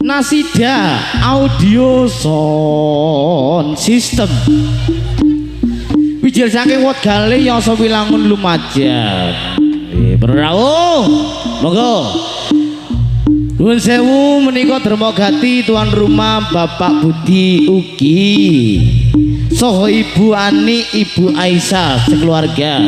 Nasida Audio Sound System wijil saking Wegale Yasa Wilangun Lumajang. Berrawuh monggo nuwun sewu menika Dermagati tuan rumah Bapak Budi ugi saha Ibu Ani Ibu Aisyah sekeluarga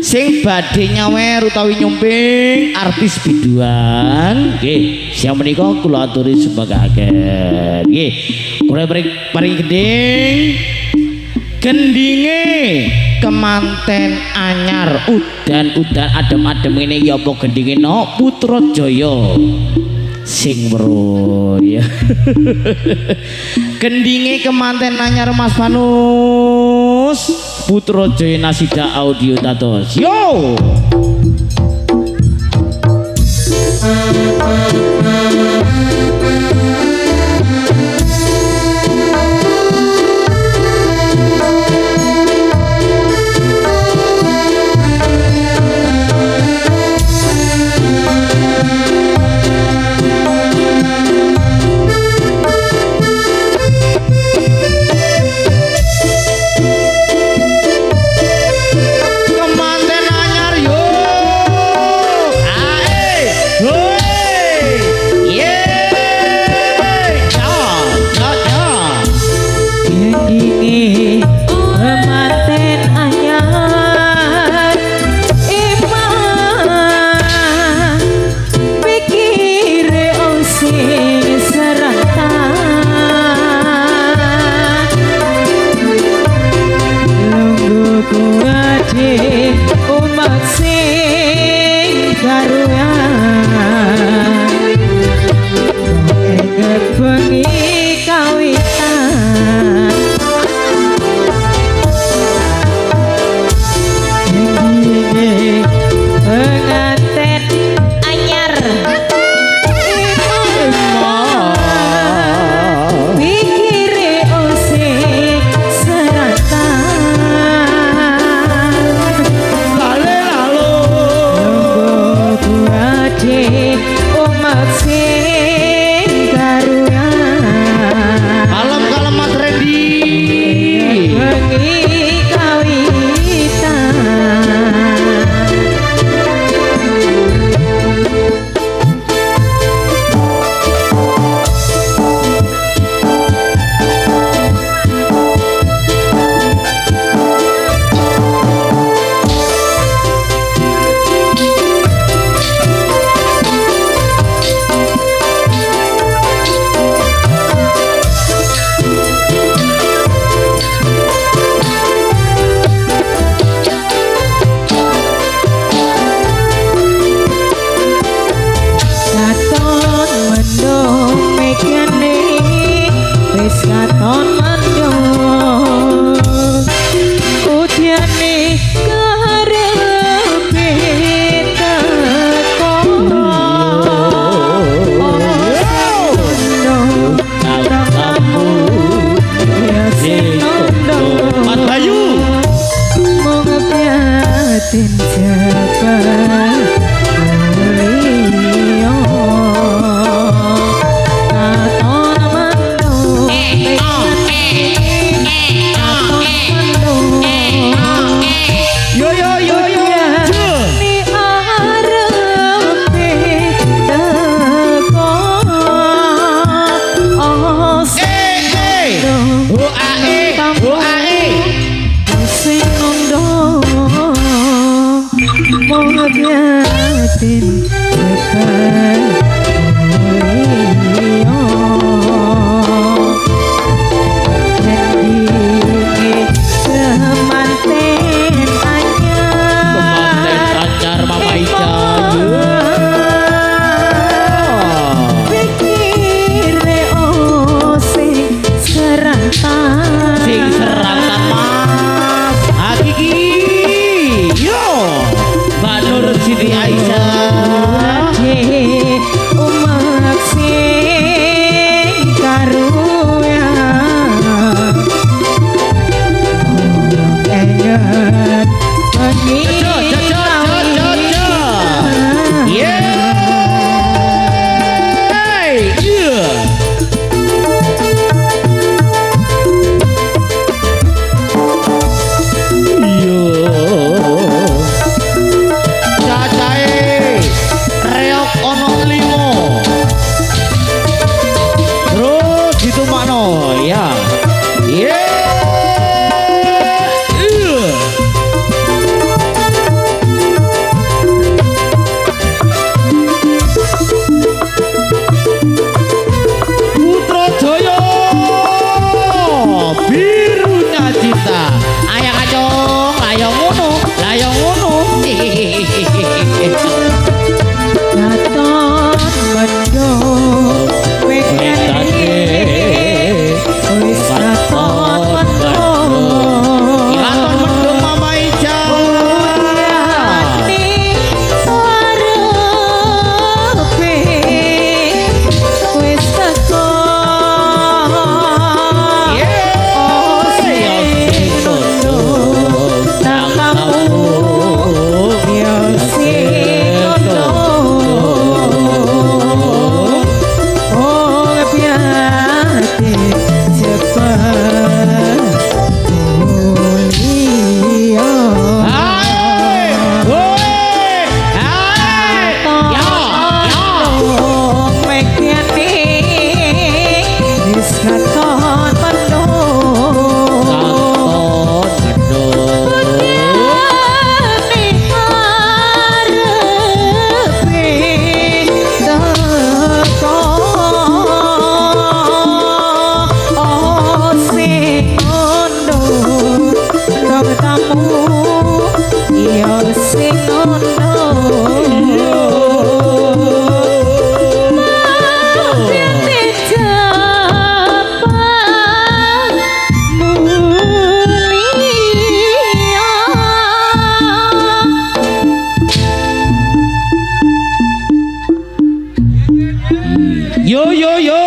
sing badhe nyawer utawi nyumping artis biduan nggih siang menika kula aturi sembahake nggih kula paring gendinge kemanten anyar udan-udan adem-adem ngene ya apa gendinge no Putrajaya sing weruh ya gendinge kemanten anyar Mas Panus Putrajaya Nasida Audio dados yo Yo yo yo.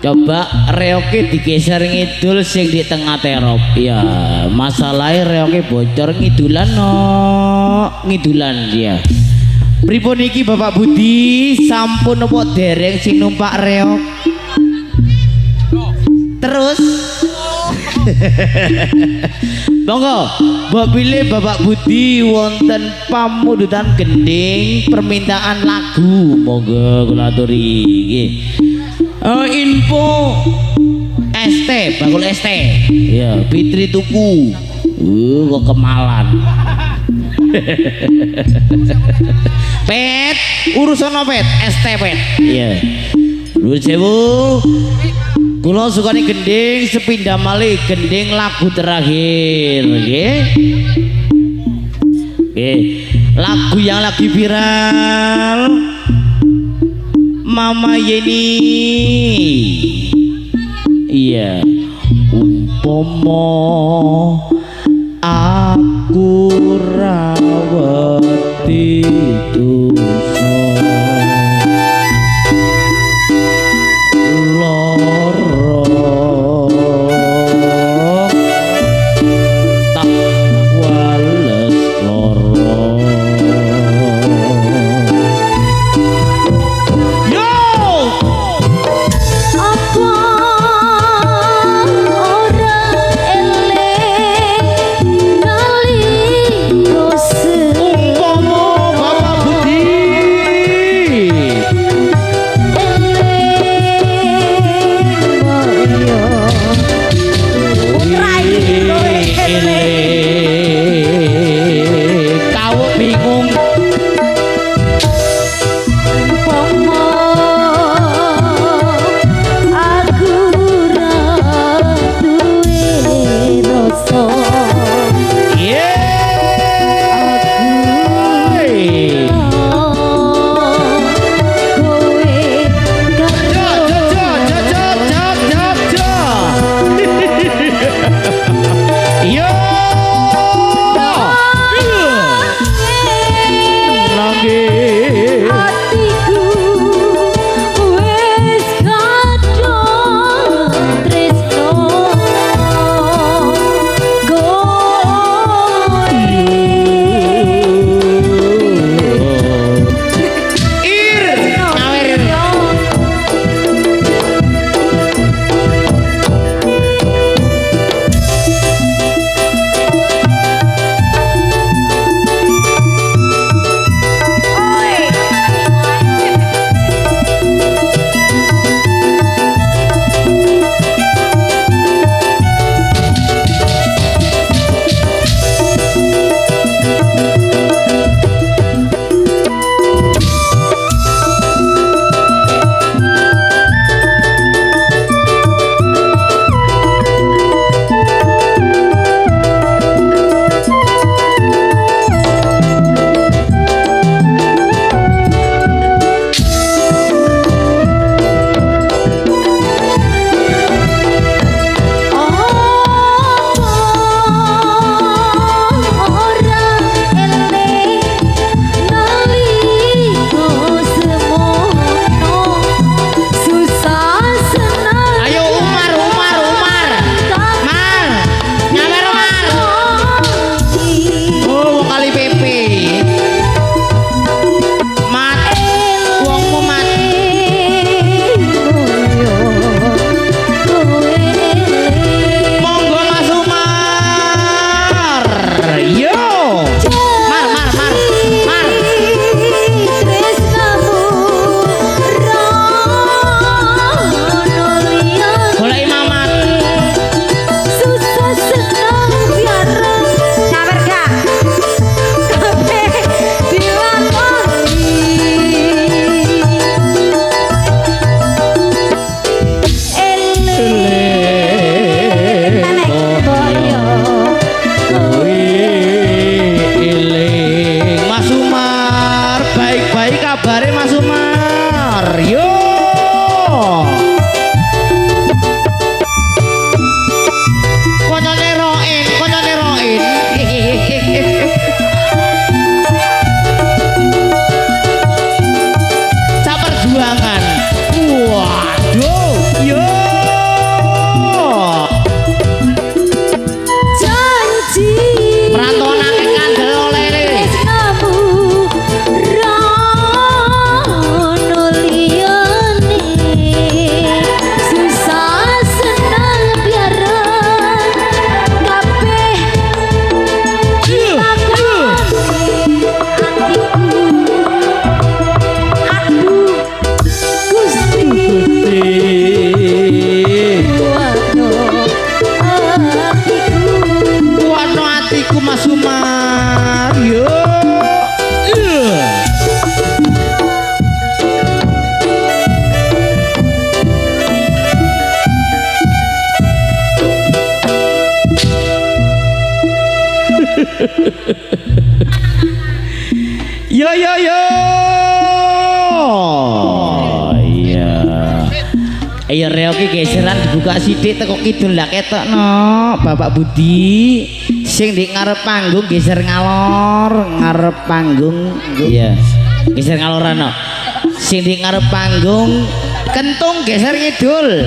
Coba reoke digeser ngidul sing di tengah terop. Ya, masalahnya reoke bocor ngidulan no, ngidulan dia. Pripun iki Bapak Budi sampun apa dereng sing numpak reok? Terus monggo mbok pilih Bapak Budi wonten pamundutan gending permintaan lagu monggo kula aturi nggih. Info ST bakul ST ya Fitri tuku kok kemalan. Pet urusan apa pet ST pet iya Nuwun sewu kula sukani gending sepindah malih gending lagu terakhir nggih. Lagu yang lagi viral Mama Yeni. Iya. Umpama aku rawati dosa loro tak wales loro. yo. Iya. Ayo reo ki geseran dibuka sithik teko kidul lah ketokno Bapak Budi. Sing di ngarep panggung geser ngalor, ngarep panggung. Iya. Geser ngaloran no. Sing di ngarep panggung kentung geser ngidul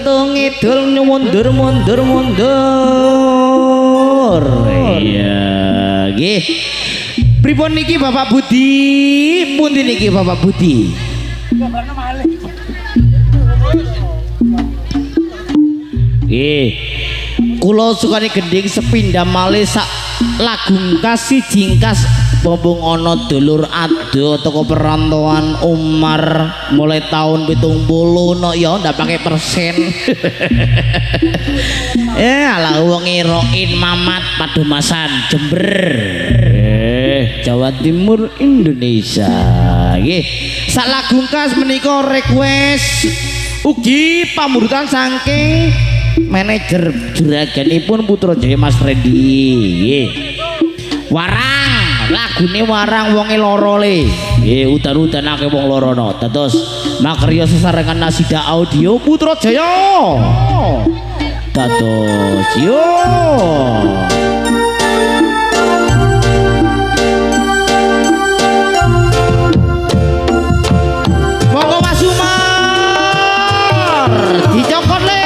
tung ngidul mundur. Iya, nggih. Pripun niki Bapak Budi? Pundi niki Bapak Budi? Nggih. Kula sukani gending sepindhah malih sak lagung kasih jingkas bombong ana dulur ado toko perantauan Umar mulai tahun 70 no ya ndak pakai persen. Ala wong ngiroin Mamat Padumasan Jember. Jawa Timur Indonesia. Nggih. Sak lagung kas menika request ugi pamurutan saking manajer juraganipun Putra Jaya Mas Randy. Warang, lagune warang wonge loro le. Nggih, udan-udanake wong lorono. Dados makarya sesarengan nasida audio Putra Jaya. Dados yo. Monggo Mas Umar dicokot le.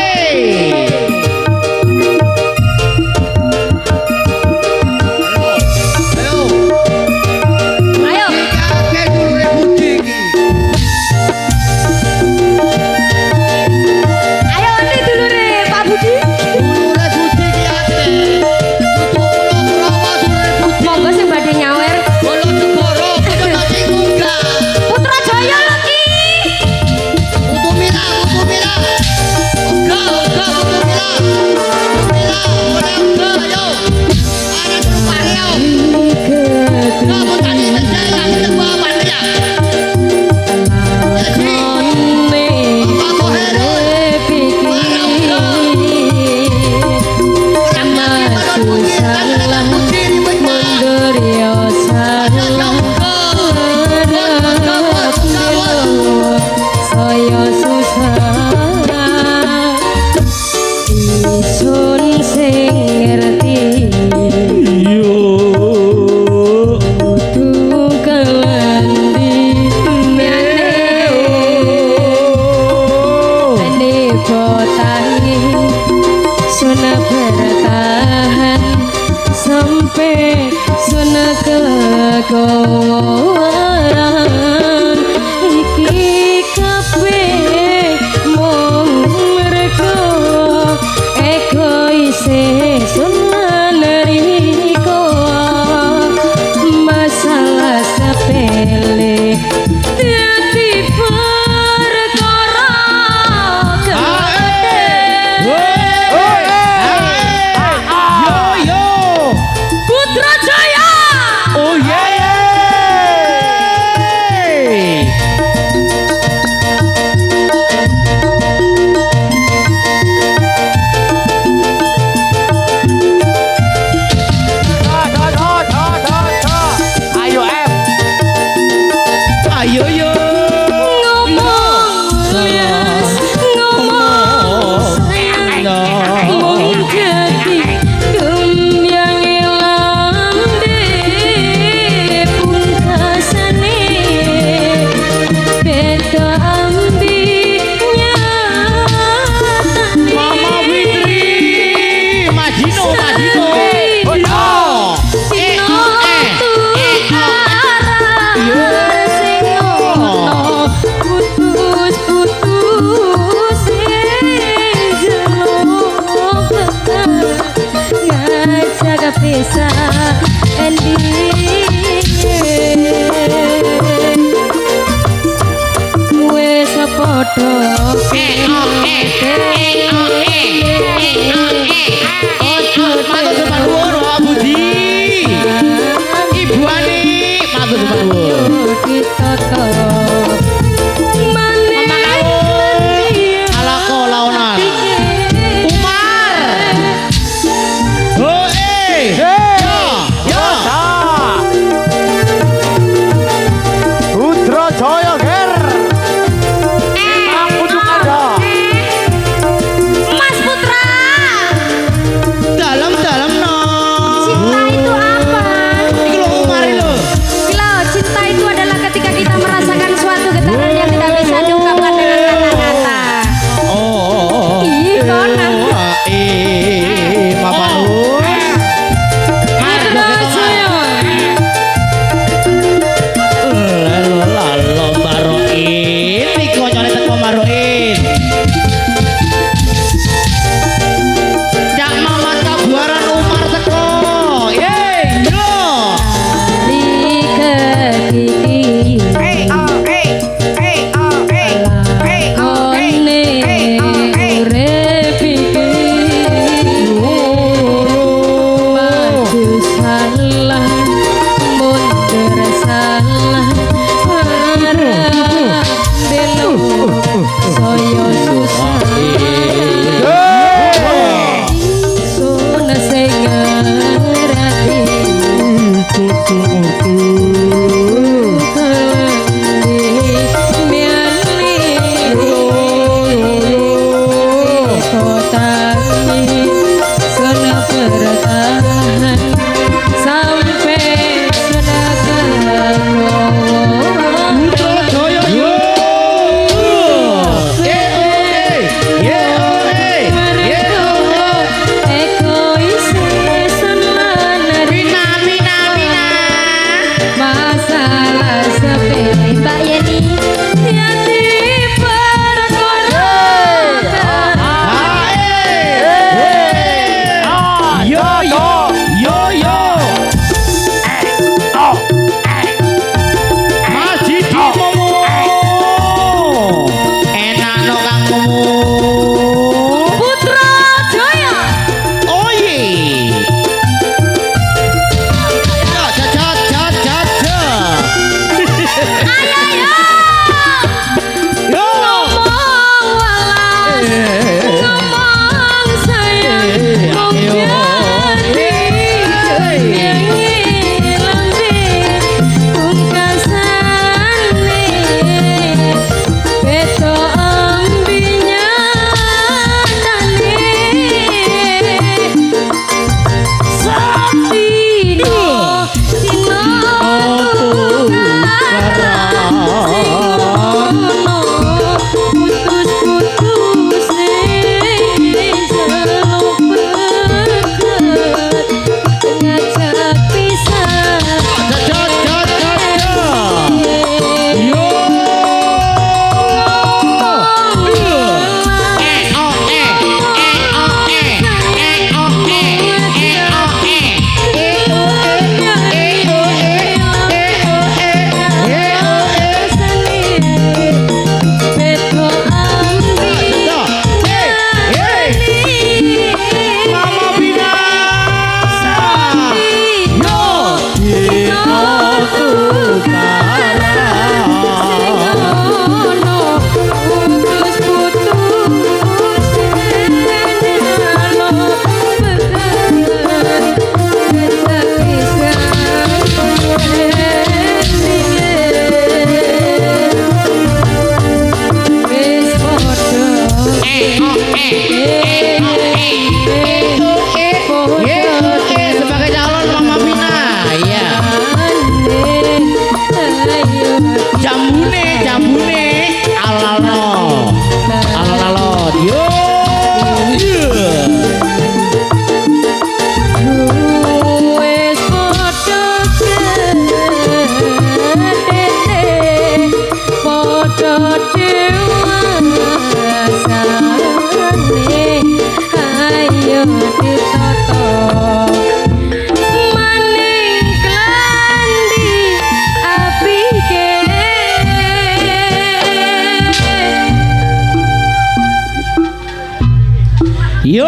Yo,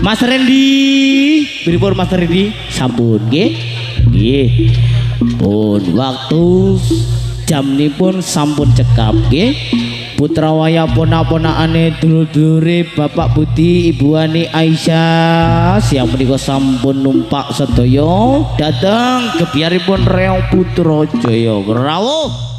Mas Randy, pripun Mas Randy? Sampun nggih. Nggih. Pun waktu jamnipun sampun cekap nggih. Putra waya pona-ponakane dulur-dulure Bapak Budi, Ibu Ani Aisyah siang menika sampun numpak sedaya dhateng gebyaripun Reong Putrajaya. Rawuh.